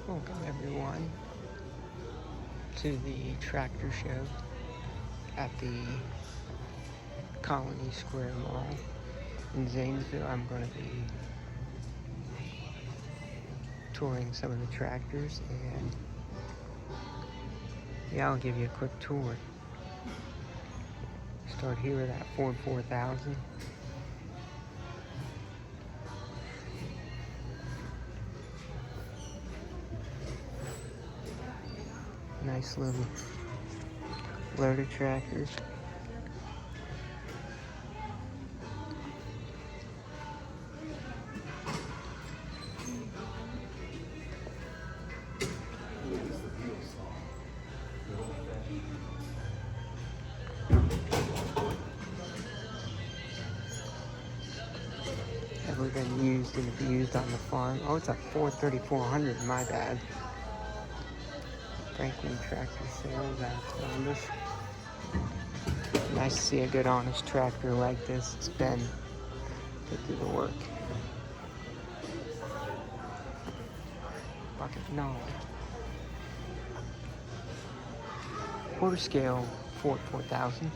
Welcome everyone to the tractor show at the Colony Square Mall in Zanesville. I'm going to be touring some of the tractors, and yeah, I'll give you a quick tour. Start here with that Ford 4000. Nice little loader tractors. Ever been used and abused on the farm? Oh, it's a Ford 3400, my bad. Franklin Tractor Sales out of Columbus. Nice to see a good honest tractor like this. It's been to do the work. Bucket, no. Quarter scale Ford 4000.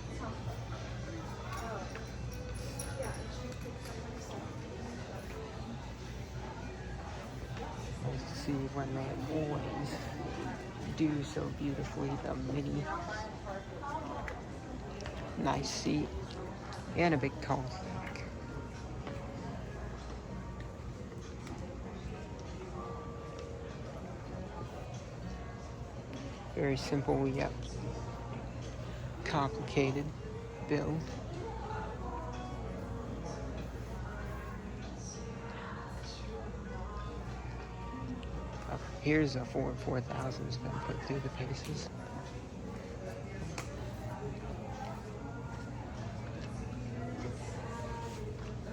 Nice to see when they always do so beautifully, the mini. Nice seat and a big tall stack. Very simple yet complicated build. Here's a Ford 4000 that's been put through the paces.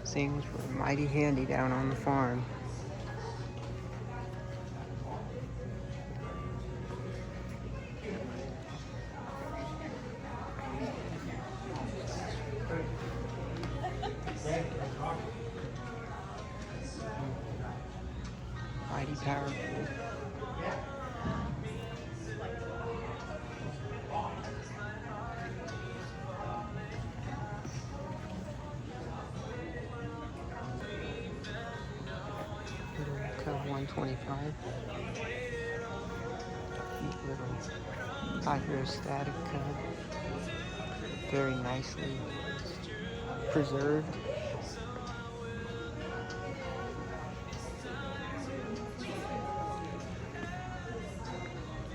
Things were mighty handy down on the farm. Mighty powerful. Cub 125. Neat little hydrostatic cub. Very nicely preserved.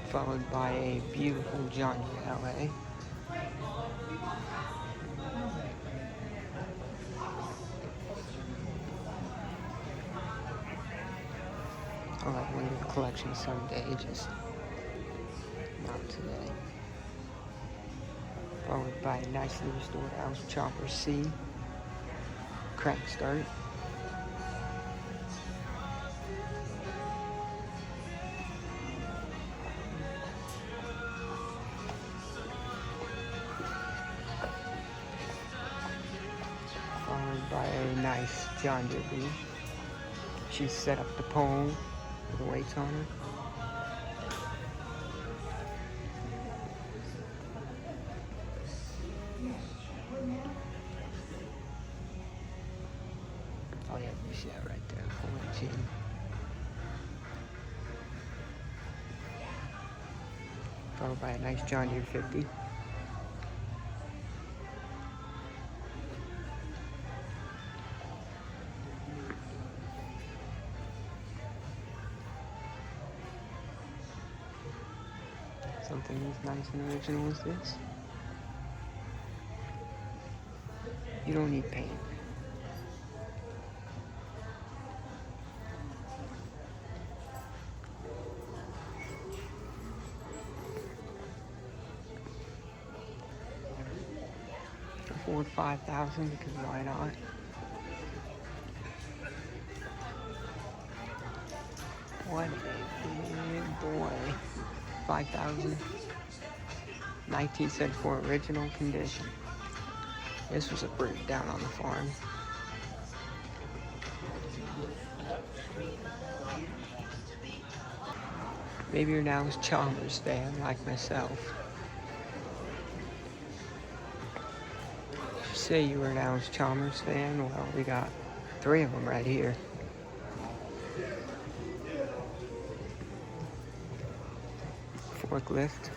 Followed by a beautiful John Deere LA. I'll have one in the collection someday, just not today. Followed by a nicely restored Allis-Chalmers C crank start. Followed by a nice John Deere B. She's set up the pole with the weights on her. Oh yeah, you see that right there, full engine. Followed by a nice John Deere 50. Something as nice and original as this. You don't need paint. A Ford 5000, because why not? What a big boy. 5000. 1974 original condition. This was a brute down on the farm. Maybe you're an Allis-Chalmers fan like myself. Say you were an Allis-Chalmers fan, well, we got 3 of them right here. Forklift.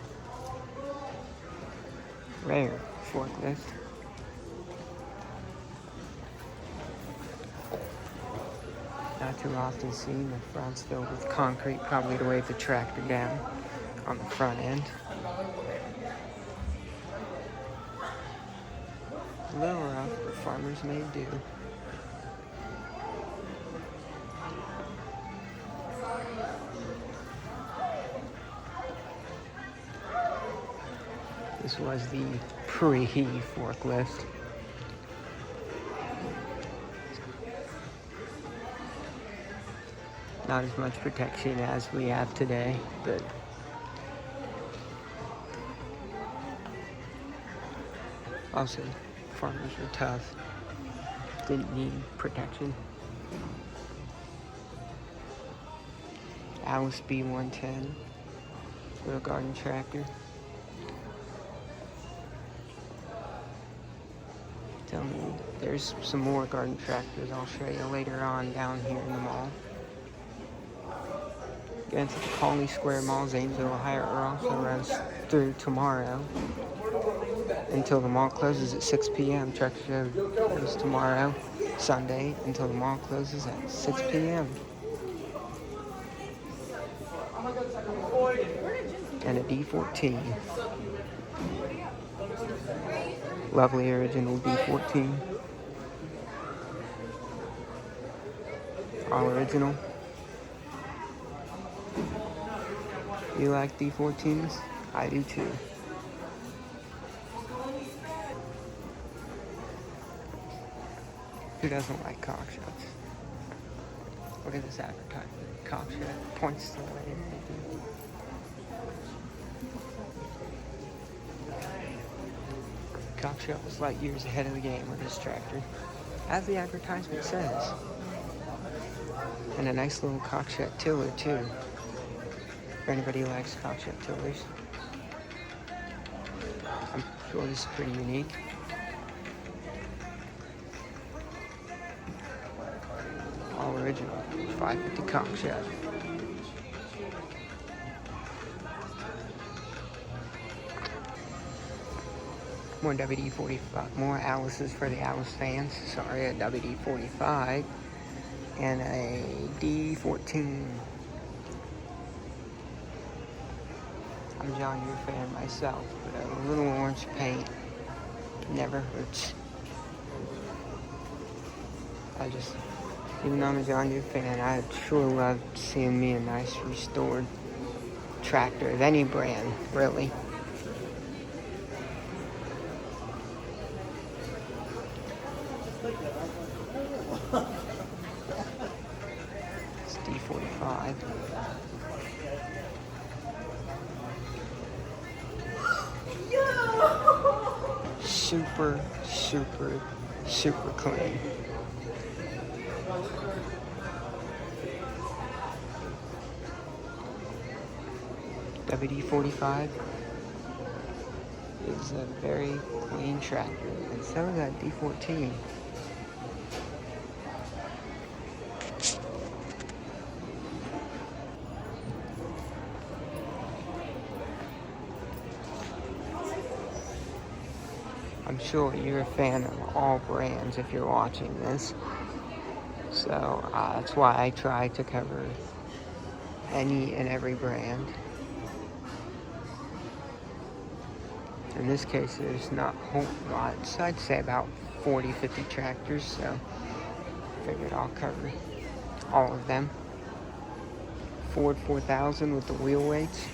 Rare forklift. Not too often seen. The front's filled with concrete, probably to weigh the tractor down on the front end. A little rough, but farmers may do. This was the pre-forklift. Not as much protection as we have today, but also farmers were tough, didn't need protection. Allis B110, wheel garden tractor. Tell me, there's some more garden tractors I'll show you later on down here in the mall. Again, it's at the Colony Square Mall, Zanesville, Ohio. It also runs through tomorrow until the mall closes at 6 p.m. Tractor show goes tomorrow, Sunday, until the mall closes at 6 p.m. And a D14. Lovely original D14. All original. You like D14s? I do too. Who doesn't like Cockshutts? Look at this advertisement. Cockshutt points to the way. Cockshutt was light years ahead of the game with this tractor, as the advertisement says. And a nice little Cockshutt tiller too, if anybody likes Cockshutt tillers. I'm sure this is pretty unique. All original, 550 Cockshutt. More WD-45, more Allis's for the Allis fans. Sorry, a WD-45 and a D14. I'm a John Deere fan myself, but a little orange paint never hurts. Even though I'm a John Deere fan, I sure love seeing me a nice restored tractor of any brand, really. It's D45. Super, super, super clean. WD-45 is a very clean tractor, and so is that D14. I'm sure you're a fan of all brands if you're watching this, so that's why I try to cover any and every brand. In this case, there's not a whole lot, so I'd say about 40-50 tractors, so I figured I'll cover all of them. Ford 4000 with the wheel weights.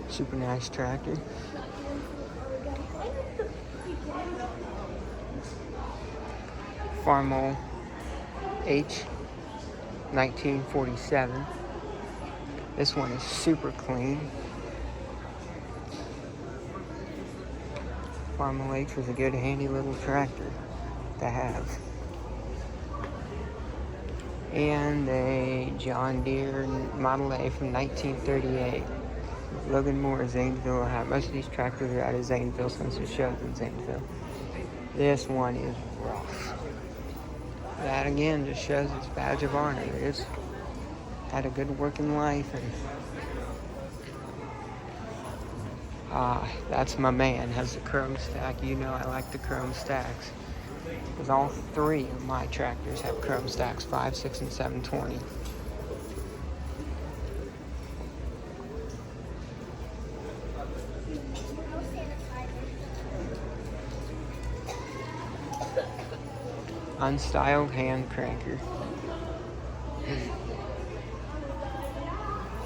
Super nice tractor. Farmall H 1947. This one is super clean. Farmall H was a good, handy little tractor to have. and a John Deere Model A from 1938. Logan Moore, Zanesville, Ohio. Most of these tractors are out of Zanesville since it shows in Zanesville. This one is rough. That again just shows its badge of honor. It's had a good working life, and that's my man. Has the chrome stack. You know I like the chrome stacks. Because all three of my tractors have chrome stacks, 5, 6, and 720. Unstyled hand cranker.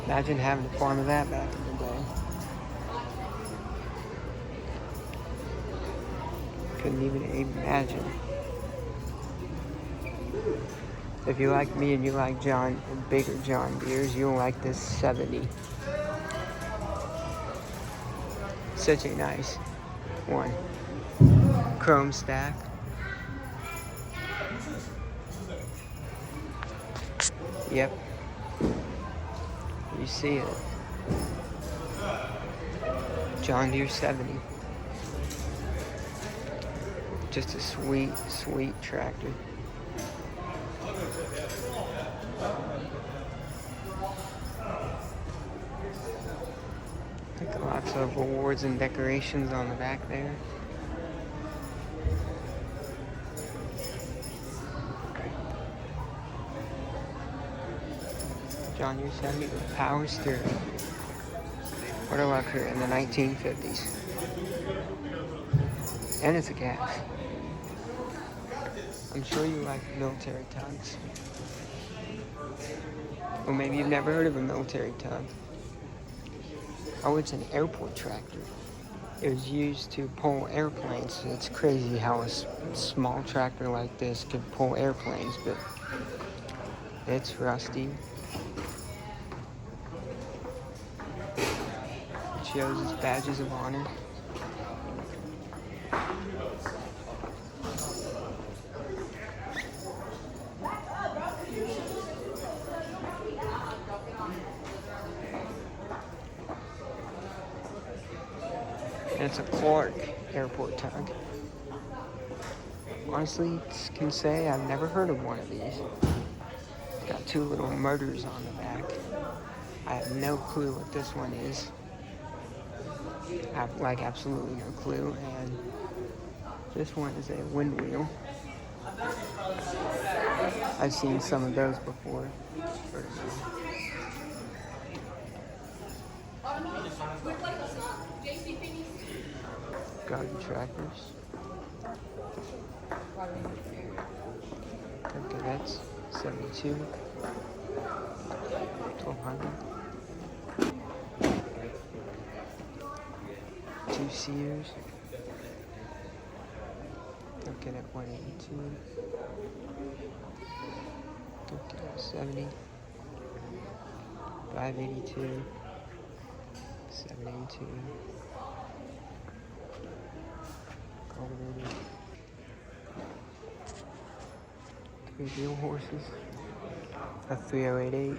Imagine having a farm of that back in the day. Couldn't even imagine. If you like me and you like bigger John Deeres, you'll like this 70. Such a nice one. Chrome stack. Yep. You see it. John Deere 70. Just a sweet, sweet tractor. Lots of awards and decorations on the back there. John Deere 70 with power steering. What a luxury in the 1950s. And it's a gas. I'm sure you like military tugs. Or maybe you've never heard of a military tug. Oh, it's an airport tractor. It was used to pull airplanes. It's crazy how a small tractor like this could pull airplanes, but it's rusty. It shows its badges of honor. And it's a Clark airport tug. Honestly, can say I've never heard of one of these. It's got two little motors on the back. I have no clue what this one is. I have absolutely no clue. And this one is a wind wheel. I've seen some of those before. Garden tractors. Okay, that's 72. 1200. Two seers. Looking at 182. Looking at 70. 582. 782. Cultivated. 3 wheel horses. A 3088.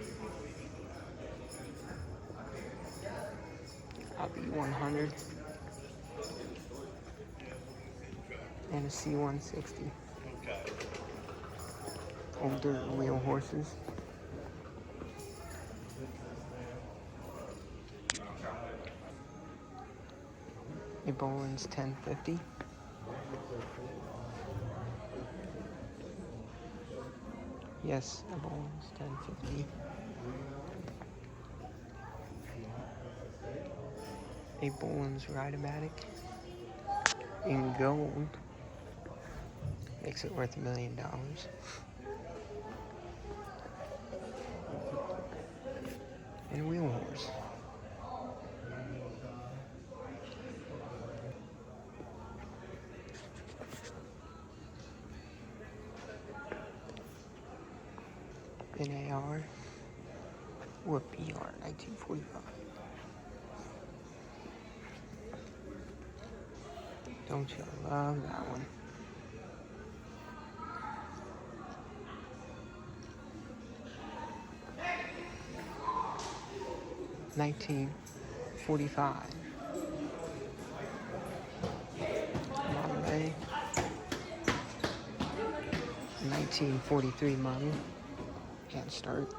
A B100. And a C160. Older wheel horses. A Boland's 1050. Yes, a Boland's 1050. A Boland's Ridomatic in gold. Makes it worth $1 million. And a wheel horse. NAR or PR 1945. Don't you love that one? 1945. Model A. 1943 model. Can't start.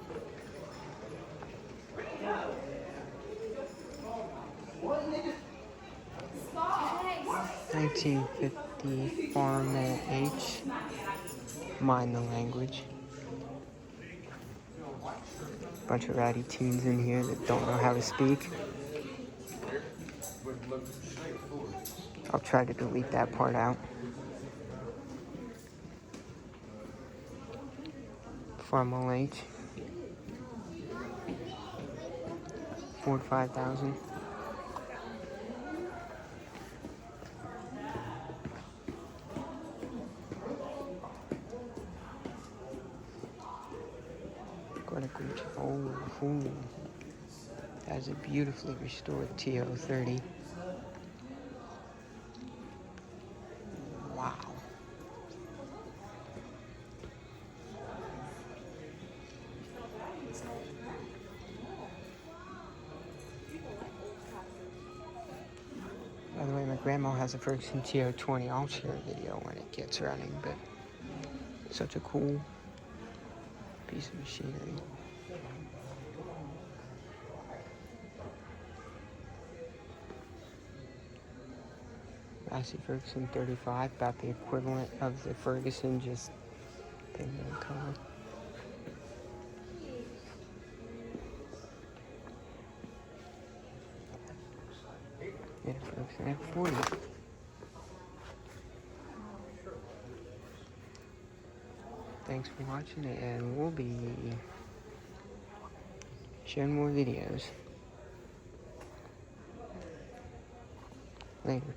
1950 Farmall H. Mind the language. Bunch of ratty teens in here that don't know how to speak. I'll try to delete that part out. Farmall H. Ford 5000. Got a good, oh, that is a beautifully restored TO30. Wow. By the way, my grandma has a Ferguson TO20. I'll share a video when it gets running, but such a cool piece of machinery. Massey Ferguson 35, about the equivalent of the Ferguson, just pigment color. And a Ferguson F40. Thanks for watching, and we'll be sharing more videos later.